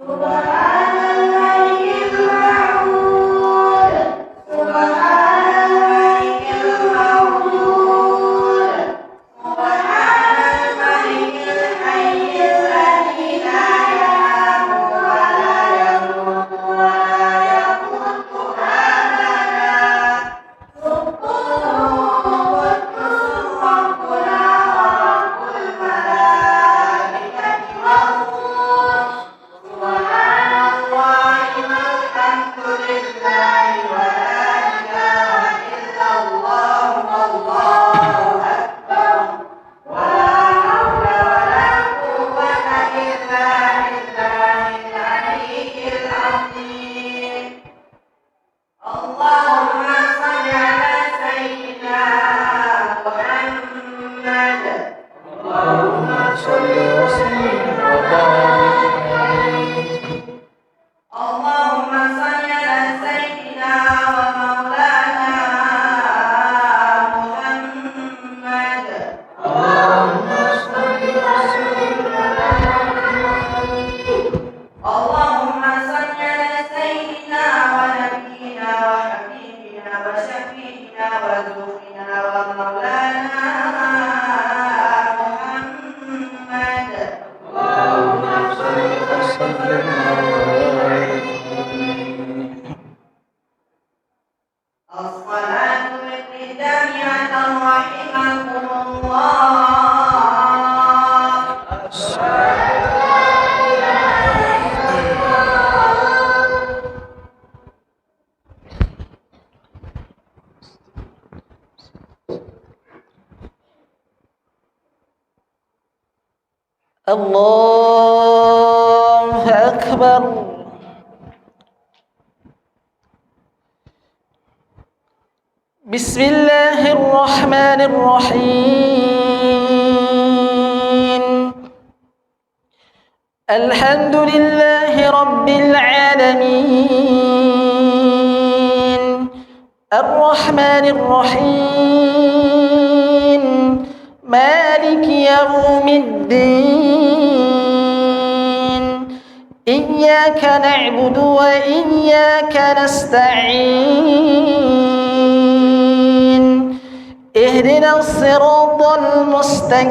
سبحان الملك المعبود، سبحان الملك الموجود، سبحان الملك الحي الذي لا ينام ولا يموت ولا يموت أبدا. سبحانه قدوس ربنا ورب الملائكة والروح. سبحان الله والحمد لله ولا إله إلا الله والله أكبر، ولا حول ولا قوة إلا بالله العلي العظيم. اللهم صل على سيدنا محمد. اللهم صل وسلم وبارك عليه. اللهم صل على سيدنا ومولانا محمد. اللهم صل وسلم وبارك عليه. اللهم صل على سيدنا ونبينا وحبيبنا وشفيعنا وذوقنا ومولانا محمد. اللهم صل وسلم وبارك عليه. الصلاة بالجامعة رحمكم الله. الله أكبر. بسم الله الرحمن الرحيم. الحمد لله رب العالمين، الرحمن الرحيم، مالك يوم الدين. إياك نعبد وإياك نستعين اهدنا الصراط المستقيم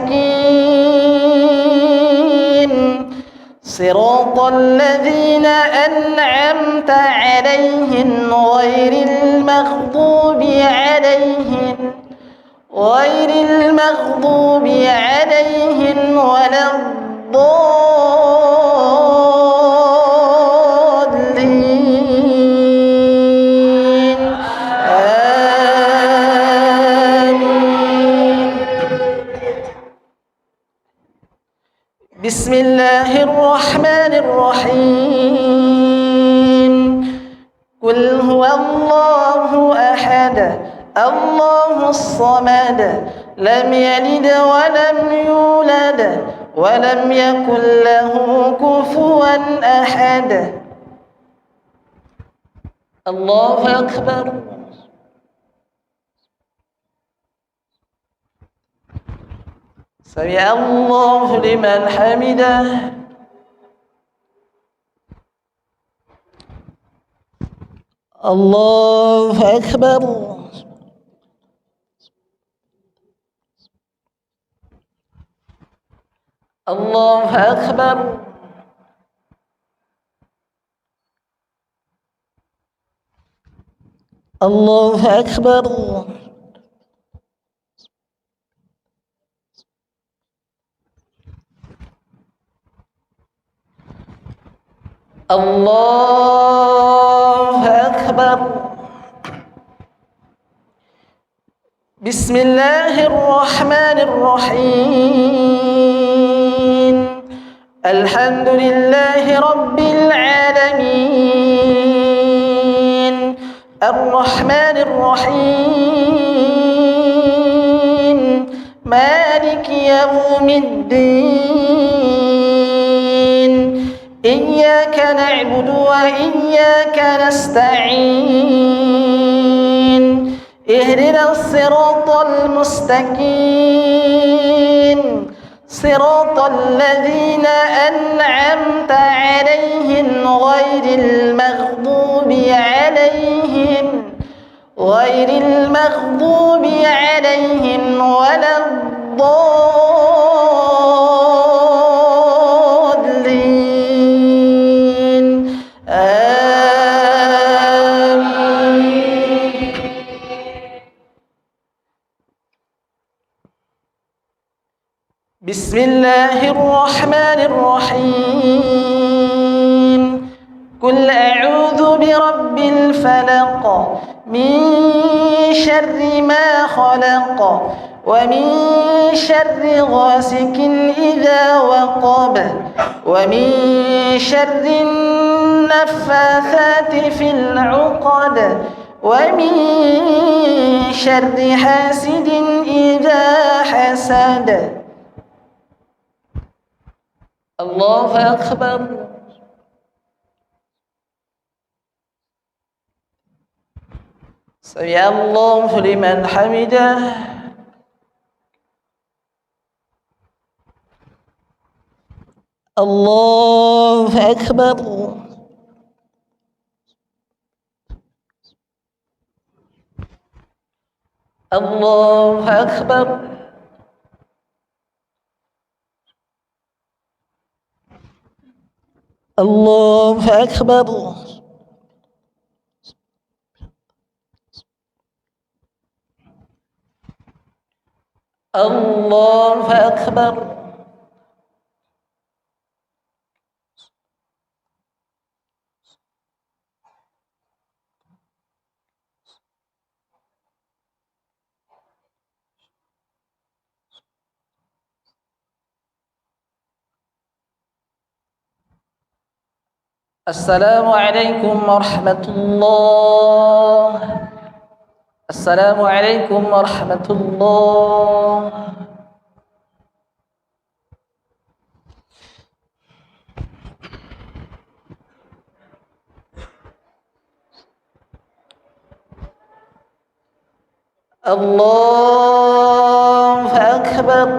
صراط الذين أنعمت عليهم غير المغضوب عليهم ولا الضالين آمين. بسم الله الرحمن الرحيم قل هو الله أحد الله الصمد لم يلد ولم يولد ولم يكن له كفوا أحد. الله أكبر. سمع الله لمن حمده. الله أكبر. الله أكبر. الله أكبر. الله أكبر. بسم الله الرحمن الرحيم الحمد لله رب العالمين الرحمن الرحيم مالك يوم الدين إياك نعبد وإياك نستعين اهدنا الصراط المستقيم صراط الذين أنعمت عليهم غير المغضوب عليهم ولا الضالين آمين. بسم الله الرحمن الرحيم قل أعوذ برب الفلق من شر ما خلق ومن شر غاسق إذا وقب ومن شر النفاثات في العقد ومن شر حاسد إذا حسد. الله أكبر. سمع الله لمن حمده. الله أكبر. الله أكبر. الله أكبر. الله أكبر. السلام عليكم ورحمة الله. السلام عليكم ورحمة الله. الله أكبر.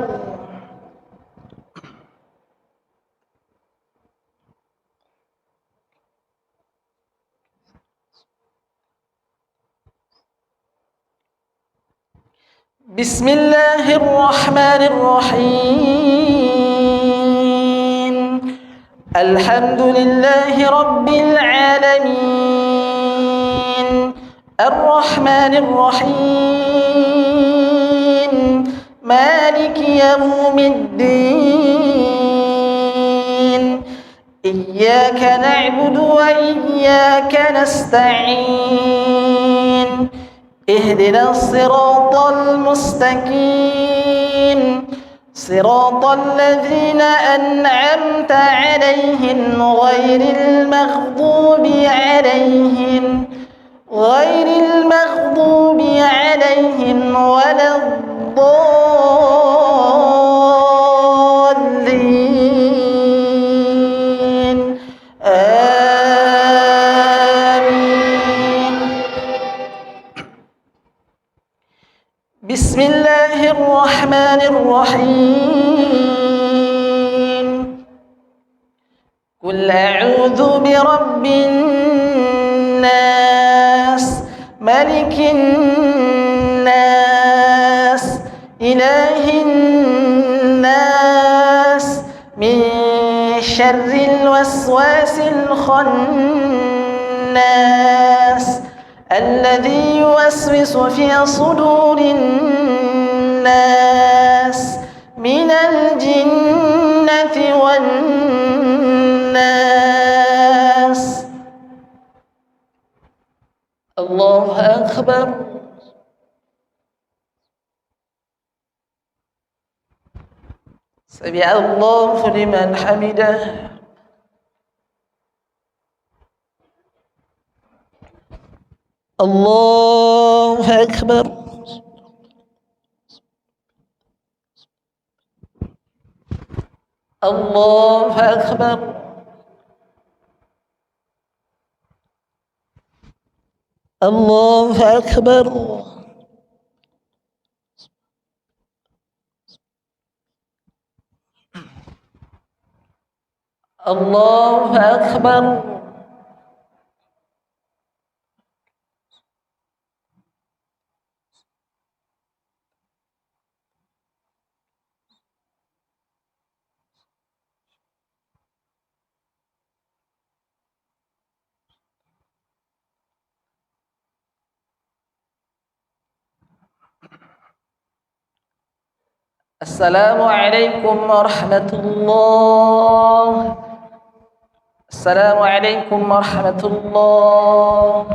بسم الله الرحمن الرحيم الحمد لله رب العالمين الرحمن الرحيم مالك يوم الدين إياك نعبد وإياك نستعين اهدنا الصراط المستقيم صراط الذين أنعمت عليهم غير المغضوب عليهم ولا الضالين آمين. بسم الله الرحمن الرحيم قل أعوذ برب الناس ملك الناس إله الناس من شر الوسواس الخناس الذي يوسوس في صدور الناس من الجنة والناس. الله أكبر. سمع الله لمن حمده. الله أكبر. الله أكبر. الله أكبر. الله أكبر. السلام عليكم ورحمة الله. السلام عليكم ورحمة الله.